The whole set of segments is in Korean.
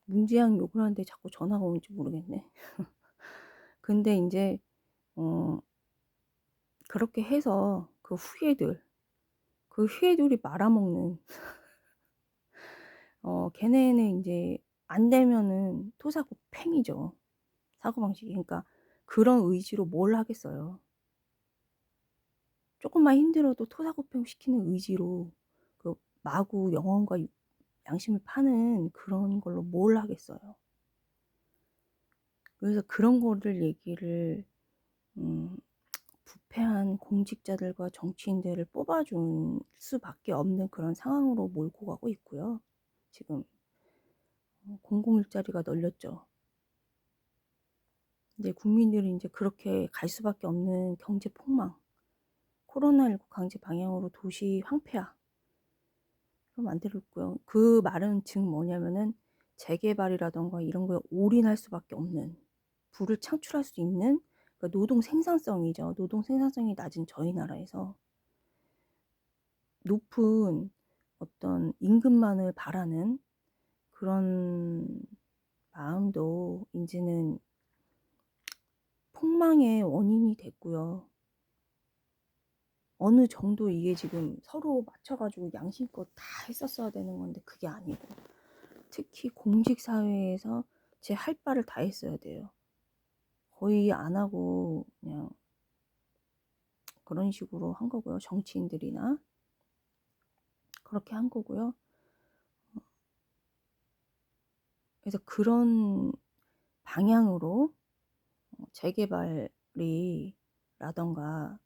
문지양 욕을 하는데 자꾸 전화가 오는지 모르겠네. 근데 인제 어 그렇게 해서 그 후예들이 말아먹는 걔네는 인제 안 되면은 토사구팽이죠, 사고방식이. 그러니까 그런 의지로 뭘 하겠어요. 쪼끔만 힘들어도 토사구팽 시키는 의지로 그 마구 영혼과 양심을 파는 그런 걸로 뭘 하겠어요. 그래서 그런 거를 얘기를 음 부패한 공직자들과 정치인들을 뽑아 줄 수밖에 없는 그런 상황으로 몰고 가고 있고요. 지금 공공 일자리가 널렸죠. 근데 국민들이 인제 그렇게 갈 수밖에 없는 경제 폭망, 코로나19 강제 방향으로 도시 황폐화 만들고 있고요. 그 말은 즉 뭐냐면은 재개발이라든가 이런 거에 올인할 수밖에 없는, 부를 창출할 수 있는, 그러니까 노동 생산성이죠. 노동 생산성이 낮은 저희 나라에서 높은 어떤 임금만을 바라는 그런 마음도 인제는 폭망의 원인이 됐고요. 어느 정도 이게 지금 서로 맞춰 가지고 양심껏 다 했었어야 되는 건데 그게 아니고, 특히 공직 사회에서 제 할 바를 다 했어야 돼요. 거의 안 하고 그냥 그런 식으로 한 거고요. 정치인들이나 그렇게 한 거고요. 그래서 그런 방향으로 재개발이 라던가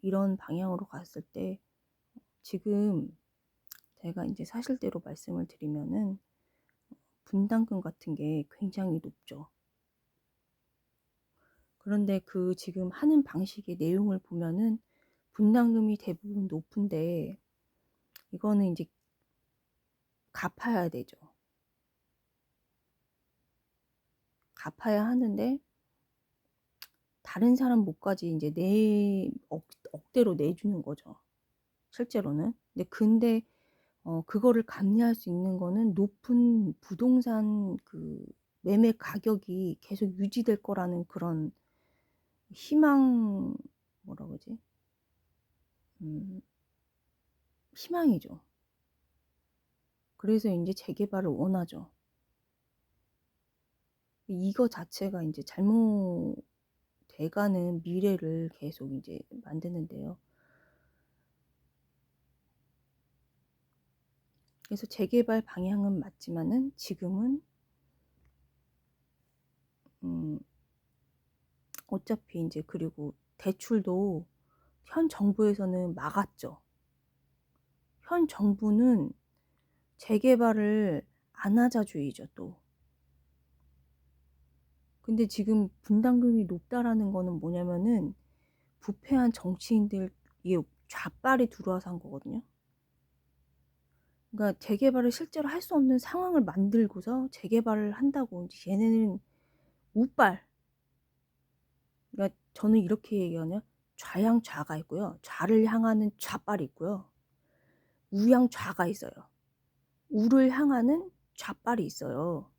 이런 방향으로 갔을 때 지금 제가 인제 사실대로 말씀을 드리면은 분담금 같은 게 굉장히 높죠. 그런데 그 지금 하는 방식의 내용을 보면은 분담금이 대부분 높은데 이거는 인제 갚아야 되죠. 갚아야 하는데 다른 사람 몫까지 인제 억대로 내주는 거죠, 실제로는. 근데 그거를 감내할 수 있는 거는 높은 부동산 그 매매 가격이 계속 유지될 거라는 그런 희망, 뭐라 그러지? 음 희망이죠. 그래서 인제 재개발을 원하죠. 이거 자체가 인제 잘못돼 가는 미래를 계속 인제 만드는데요. 그래서 재개발 방향은 맞지만은 지금은 음 어차피 인제, 그리고 대출도 현 정부에서는 막았죠. 현 정부는 재개발을 안 하자주의죠 또. 근데 지금 분담금이 높다라는 거는 뭐냐면은 부패한 정치인들, 이게 좌빨이 들어와서 한 거거든요. 그러니까 재개발을 실제로 할 수 없는 상황을 만들고서 재개발을 한다고 인제 얘네는 우빨, 그러니까 저는 이렇게 얘기하냐, 좌양좌가 있고요. 좌를 향하는 좌빨이 있고요. 우양좌가 있어요. 우를 향하는 좌빨이 있어요.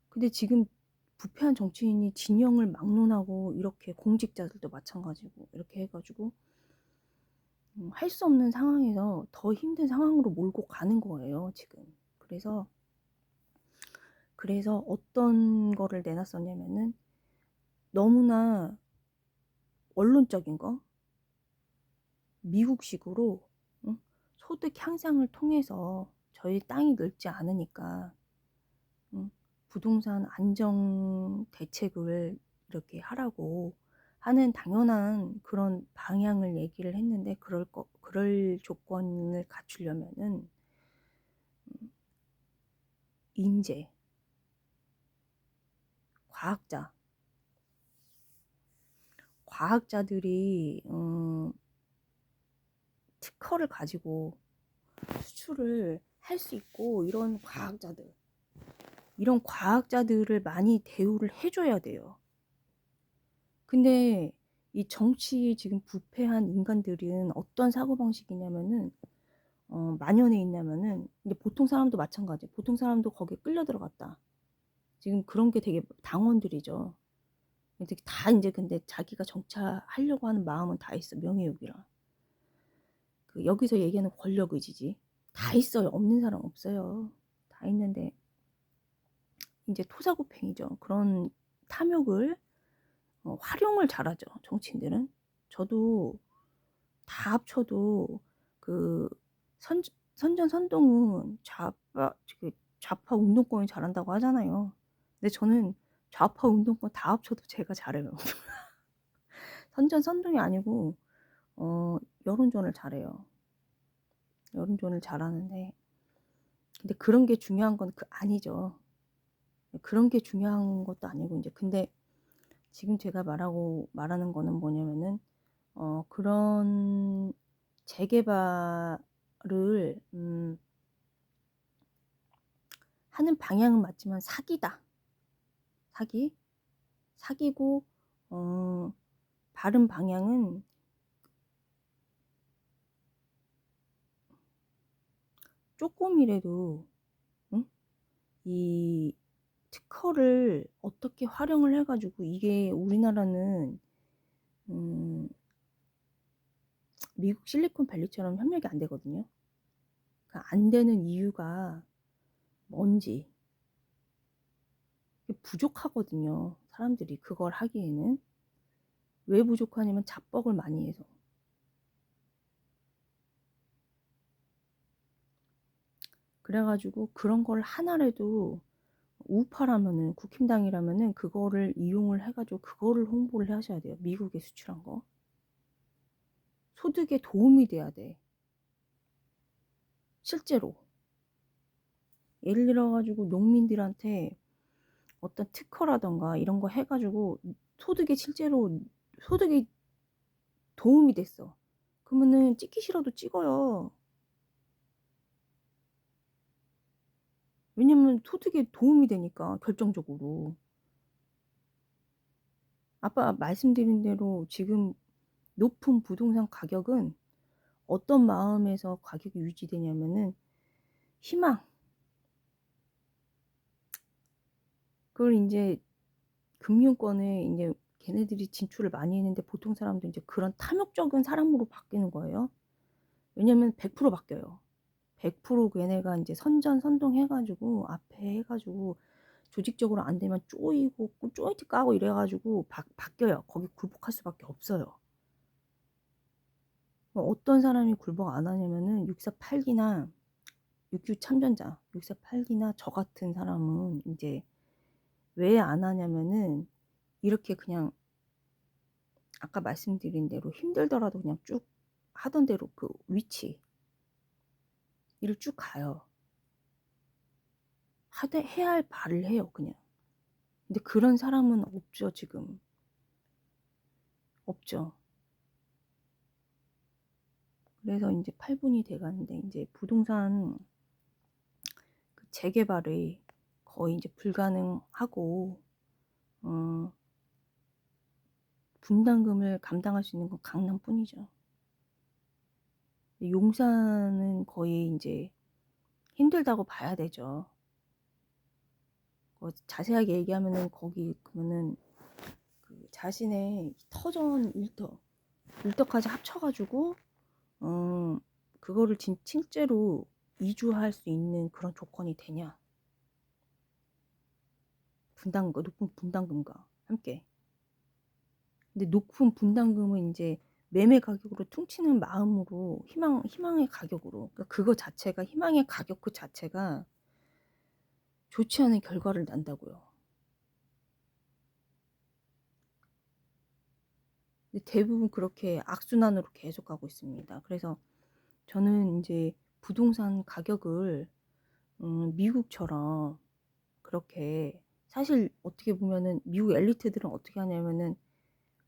근데 지금 부패한 정치인이 진영을 막론하고 이렇게 공직자들도 마찬가지고 이렇게 해 가지고 할 수 없는 상황에서 더 힘든 상황으로 몰고 가는 거예요 지금. 그래서 어떤 거를 내놨었냐면은 너무나 원론적인 거, 미국식으로 응? 소득 향상을 통해서 저희 땅이 넓지 않으니까 응? 부동산 안정 대책을 이렇게 하라고 하는 당연한 그런 방향을 얘기를 했는데, 그럴 조건을 갖추려면은 인재, 과학자, 과학자들이 특허를 가지고 수출을 할 수 있고, 이런 과학자들을 많이 대우를 해 줘야 돼요. 근데 이 정치에 지금 부패한 인간들은 어떤 사고방식이냐면은 만연해 있냐면은 근데 보통 사람도 마찬가지. 보통 사람도 거기에 끌려 들어갔다. 지금 그런 게 되게 당원들이죠. 이제 다 인제 근데 자기가 정착하려고 하는 마음은 다 있어, 명예욕이랑. 그 여기서 얘기하는 권력 의지지. 다 있어요. 없는 사람 없어요. 다 있는데 인제 토사구팽이죠. 그런 탐욕을 활용을 잘하죠, 정치인들은. 저도 다 합쳐도 그 선 선전선동은 좌파 운동권이 잘한다고 하잖아요. 근데 저는 좌파 운동권 다 합쳐도 제가 잘해요. 선전선동이 아니고 어 여론전을 잘해요. 여론전을 잘하는데 근데 그런 게 중요한 건 아니죠. 그런 게 중요한 것도 아니고 인제 근데 지금 제가 말하는 거는 뭐냐면은 그런 재개발을 하는 방향은 맞지만 사기다. 사기. 사기고 바른 방향은 쪼끔이라도 응? 이 특허를 어떻게 활용을 해 가지고 이게 우리나라는 음 미국 실리콘밸리처럼 협력이 안 되거든요. 그 안 되는 이유가 뭔지. 부족하거든요, 사람들이 그걸 하기에는. 왜 부족하냐면 잡벅을 많이 해서. 그래 가지고 그런 걸 하나라도 우파라면은 국힘당이라면은 그거를 이용을 해 가지고 그거를 홍보를 하셔야 돼요, 미국에 수출한 거. 소득에 도움이 돼야 돼, 실제로. 예를 들어 가지고 농민들한테 어떤 특허라든가 이런 거 해 가지고 소득에 실제로 소득에 도움이 됐어. 그러면은 찍기 싫어도 찍어요. 왜냐면 소득에 도움이 되니까 결정적으로. 아까 말씀드린 대로 지금 높은 부동산 가격은 어떤 마음에서 가격이 유지되냐면은 희망. 그걸 인제 금융권에 인제 걔네들이 진출을 많이 했는데 보통 사람도 인제 그런 탐욕적인 사람으로 바뀌는 거예요. 왜냐면 100% 바뀌어요. 100% 걔네가 인제 선전선동해 가지고 앞에 해 가지고 조직적으로 안 되면 쪼이고 조인트 까고 이래 가지고 바뀌어요. 거기 굴복할 수밖에 없어요. 어떤 사람이 굴복 안 하냐면은 648 기나 6.25 참전자, 648 기나 저 같은 사람은 인제 왜 안 하냐면은 이렇게 그냥 아까 말씀드린 대로 힘들더라도 그냥 쭉 하던 대로 그 위치 일을 쭉 가요. 하되 해야 할 바를 해요, 그냥. 근데 그런 사람은 없죠, 지금. 없죠. 그래서 인제 8 분이 돼 가는데 인제 부동산 그 재개발이 거의 인제 불가능하고 어 분담금을 감당할 수 있는 건 강남뿐이죠. 용산은 거의 인제 힘들다고 봐야 되죠. 자세하게 얘기하면은 거기 그러면은 그 자신의 터전 일터까지 합쳐 가지고 어 그거를 실제로 이주할 수 있는 그런 조건이 되냐. 높은 분담금과 함께. 근데 높은 분담금은 인제 매매 가격으로 퉁치는 마음으로 희망의 가격으로 그러니까 그거 자체가 희망의 가격 그 자체가 좋지 않은 결과를 난다고요. 근데 대부분 그렇게 악순환으로 계속 가고 있습니다. 그래서 저는 인제 부동산 가격을 미국처럼 그렇게 사실 어떻게 보면은 미국 엘리트들은 어떻게 하냐면은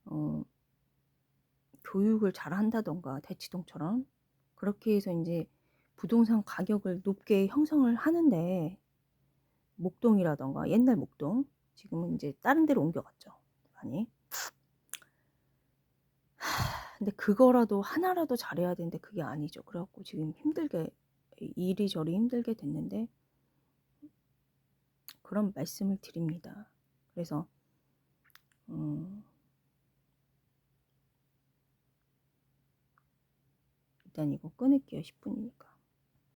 어 교육을 잘한다든가 대치동처럼 그렇게 해서 인제 부동산 가격을 높게 형성을 하는데 목동이라든가 옛날 목동 지금은 인제 다른 데로 옮겨갔죠, 많이. 근데 그거라도 하나라도 잘해야 되는데 그게 아니죠. 그래 갖고 지금 힘들게 이리저리 힘들게 됐는데 그런 말씀을 드립니다. 그래서 일단 이거 끊을게요. 10분이니까.